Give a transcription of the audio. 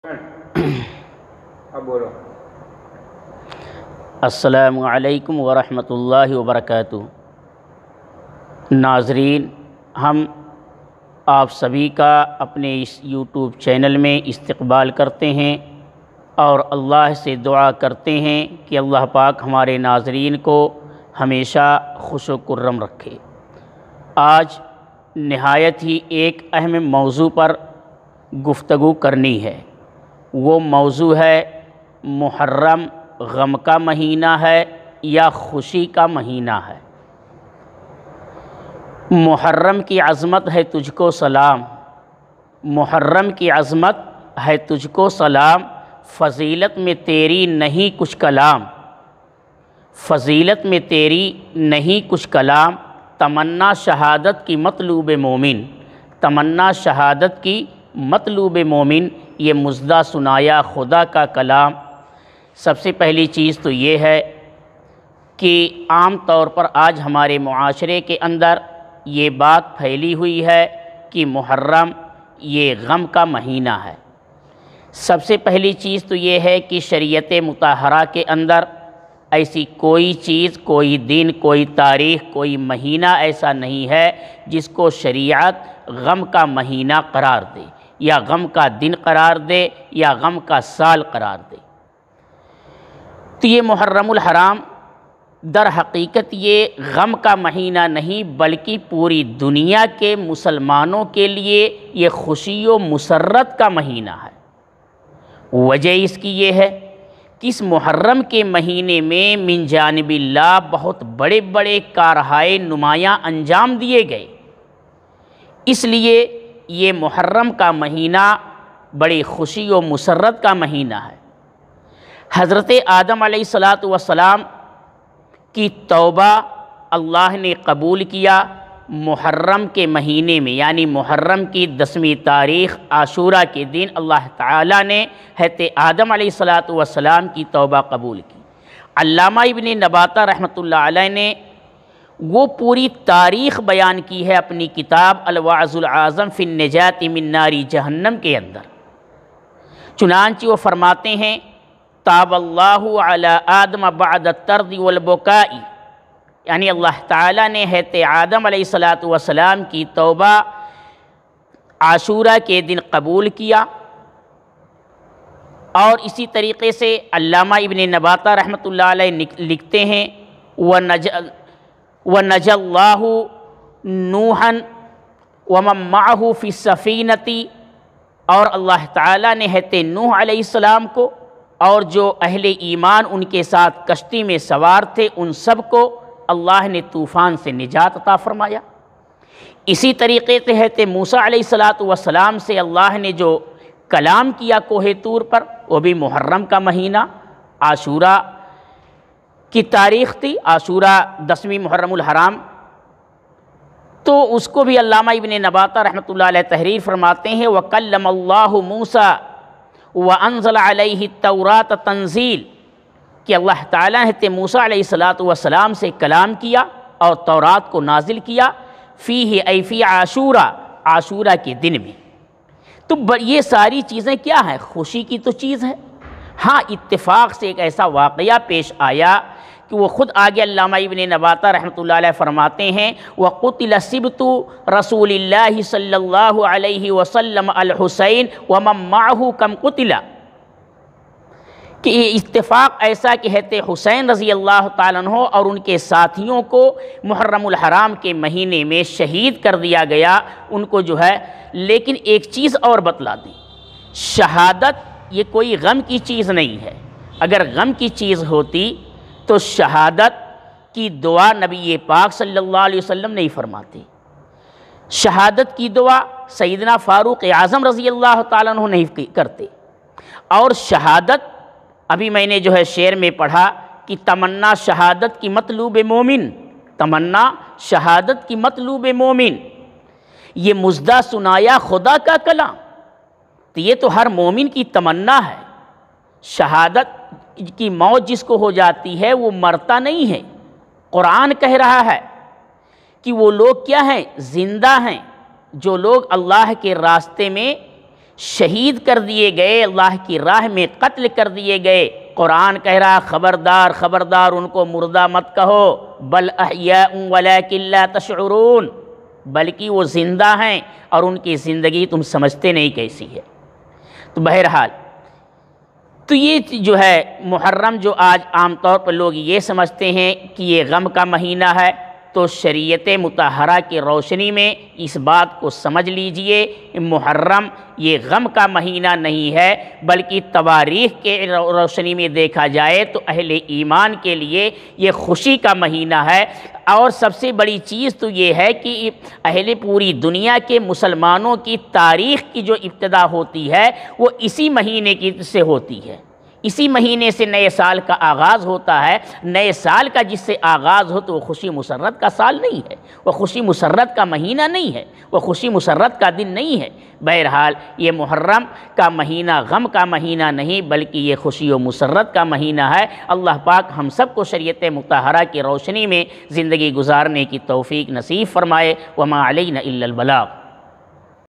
اب بولو۔ السلام علیکم ورحمۃ اللہ وبرکاتہ۔ ناظرین، ہم آپ سبھی کا اپنے اس یوٹیوب چینل میں استقبال کرتے ہیں اور اللہ سے دعا کرتے ہیں کہ اللہ پاک ہمارے ناظرین کو ہمیشہ خوش و خرم رکھے۔ آج نہایت ہی ایک اہم موضوع پر گفتگو کرنی ہے۔ وہ موضوع ہے محرم غم کا مہینہ ہے یا خوشی کا مہینہ ہے۔ محرم کی عظمت ہے تجھ کو سلام، محرم کی عظمت ہے تجھ کو سلام، فضیلت میں تیری نہیں کچھ کلام، فضیلت میں تیری نہیں کچھ کلام، تمنا شہادت کی مطلوب مومن، تمنا شہادت کی مطلوب مومن، یہ مژدہ سنایا خدا کا کلام۔ سب سے پہلی چیز تو یہ ہے کہ عام طور پر آج ہمارے معاشرے کے اندر یہ بات پھیلی ہوئی ہے کہ محرم یہ غم کا مہینہ ہے۔ سب سے پہلی چیز تو یہ ہے کہ شریعت مطہرہ کے اندر ایسی کوئی چیز، کوئی دن، کوئی تاریخ، کوئی مہینہ ایسا نہیں ہے جس کو شریعت غم کا مہینہ قرار دے یا غم کا دن قرار دے یا غم کا سال قرار دے۔ تو یہ محرم الحرام در حقیقت یہ غم کا مہینہ نہیں بلکہ پوری دنیا کے مسلمانوں کے لیے یہ خوشی و مسرت کا مہینہ ہے۔ وجہ اس کی یہ ہے کہ اس محرم کے مہینے میں من جانب اللہ بہت بڑے بڑے کارہائے نمایاں انجام دیے گئے، اس لیے یہ محرم کا مہینہ بڑی خوشی و مسرت کا مہینہ ہے۔ حضرت آدم علیہ السلام کی توبہ اللہ نے قبول کیا محرم کے مہینے میں، یعنی محرم کی 10ویں تاریخ عاشورہ کے دن اللہ تعالیٰ نے حضرت آدم علیہ السلام کی توبہ قبول کی۔ علامہ ابن نباتہ رحمۃ اللہ علیہ نے وہ پوری تاریخ بیان کی ہے اپنی کتاب الوعظ العظم فی النجات من نار جہنم کے اندر۔ چنانچہ وہ فرماتے ہیں تاب اللہ علی آدم بعد الطرد والبکاء، یعنی اللہ تعالیٰ نے حضرت آدم علیہ السلام کی توبہ عاشورہ کے دن قبول کیا۔ اور اسی طریقے سے علامہ ابن نباتہ رحمۃ اللہ علیہ لکھتے ہیں وَنَجَى اللَّهُ نُوحًا وَمَن مَّعَهُ فِي السَّفِينَةِ، اور اللہ تعالیٰ نے حضرت نوح علیہ السلام کو اور جو اہل ایمان ان کے ساتھ کشتی میں سوار تھے ان سب کو اللہ نے طوفان سے نجات عطا فرمایا۔ اسی طریقے سے حضرت موسیٰ علیہ السلام سے اللہ نے جو کلام کیا کوہ طور پر، وہ بھی محرم کا مہینہ عاشورہ کی تاریخ تھی، عاشورہ 10ویں محرم الحرام۔ تو اس کو بھی علامہ ابن نباتہ رحمۃ اللہ علیہ تحریر فرماتے ہیں وَكَلَّمَ اللَّهُ مُوسَىٰ وَأَنزَلَ عَلَيْهِ التَّوْرَاةَ تَنزِيل، کہ اللہ تعالیٰ نے حضرت موسیٰ علیہ السلام سے کلام کیا اور تورات کو نازل کیا فیہ ای فی عاشورہ، عاشورہ کے دن میں۔ تو یہ ساری چیزیں کیا ہیں؟ خوشی کی تو چیز ہے۔ ہاں اتفاق سے ایک ایسا واقعہ پیش آیا کہ وہ خود آگے علامہ ابن نباتہ رحمۃ اللہ علیہ فرماتے ہیں وَقُتِلَ سِبْتُ رسول اللہ صلی اللہ علیہ وسلم الحسین ومن معہ کم قتل، کہ یہ اتفاق ایسا کہ حضرت حسین رضی اللہ تعالیٰ عنہ اور ان کے ساتھیوں کو محرم الحرام کے مہینے میں شہید کر دیا گیا ان کو جو ہے۔ لیکن ایک چیز اور بتلا دیں، شہادت یہ کوئی غم کی چیز نہیں ہے۔ اگر غم کی چیز ہوتی تو شہادت کی دعا نبی پاک صلی اللہ علیہ وسلم نہیں فرماتے، شہادت کی دعا سیدنا فاروق اعظم رضی اللہ تعالیٰ عنہ نہیں کرتے۔ اور شہادت ابھی میں نے جو ہے شعر میں پڑھا کہ تمنا شہادت کی مطلوب مومن، تمنا شہادت کی مطلوب مومن، یہ مژدہ سنایا خدا کا کلام۔ تو یہ تو ہر مومن کی تمنا ہے۔ شہادت کی موت جس کو ہو جاتی ہے وہ مرتا نہیں ہے۔ قرآن کہہ رہا ہے کہ وہ لوگ کیا ہیں؟ زندہ ہیں، جو لوگ اللہ کے راستے میں شہید کر دیے گئے، اللہ کی راہ میں قتل کر دیے گئے۔ قرآن کہہ رہا خبردار خبردار ان کو مردہ مت کہو، بل احیاء ولکن لا تشعرون، بلکہ وہ زندہ ہیں اور ان کی زندگی تم سمجھتے نہیں کیسی ہے۔ تو بہرحال تو یہ جو ہے محرم جو آج عام طور پر لوگ یہ سمجھتے ہیں کہ یہ غم کا مہینہ ہے، تو شریعت مطہرہ کی روشنی میں اس بات کو سمجھ لیجئے، محرم یہ غم کا مہینہ نہیں ہے، بلکہ تواریخ کے روشنی میں دیکھا جائے تو اہل ایمان کے لیے یہ خوشی کا مہینہ ہے۔ اور سب سے بڑی چیز تو یہ ہے کہ اہل پوری دنیا کے مسلمانوں کی تاریخ کی جو ابتدا ہوتی ہے وہ اسی مہینے کی سے ہوتی ہے، اسی مہینے سے نئے سال کا آغاز ہوتا ہے۔ نئے سال کا جس سے آغاز ہو تو وہ خوشی مسرت کا سال نہیں ہے، وہ خوشی مسرت کا مہینہ نہیں ہے، وہ خوشی مسرت کا دن نہیں ہے۔ بہرحال یہ محرم کا مہینہ غم کا مہینہ نہیں، بلکہ یہ خوشی و مسرت کا مہینہ ہے۔ اللہ پاک ہم سب کو شریعت مطہرہ کی روشنی میں زندگی گزارنے کی توفیق نصیب فرمائے۔ وما علینا الا البلاغ۔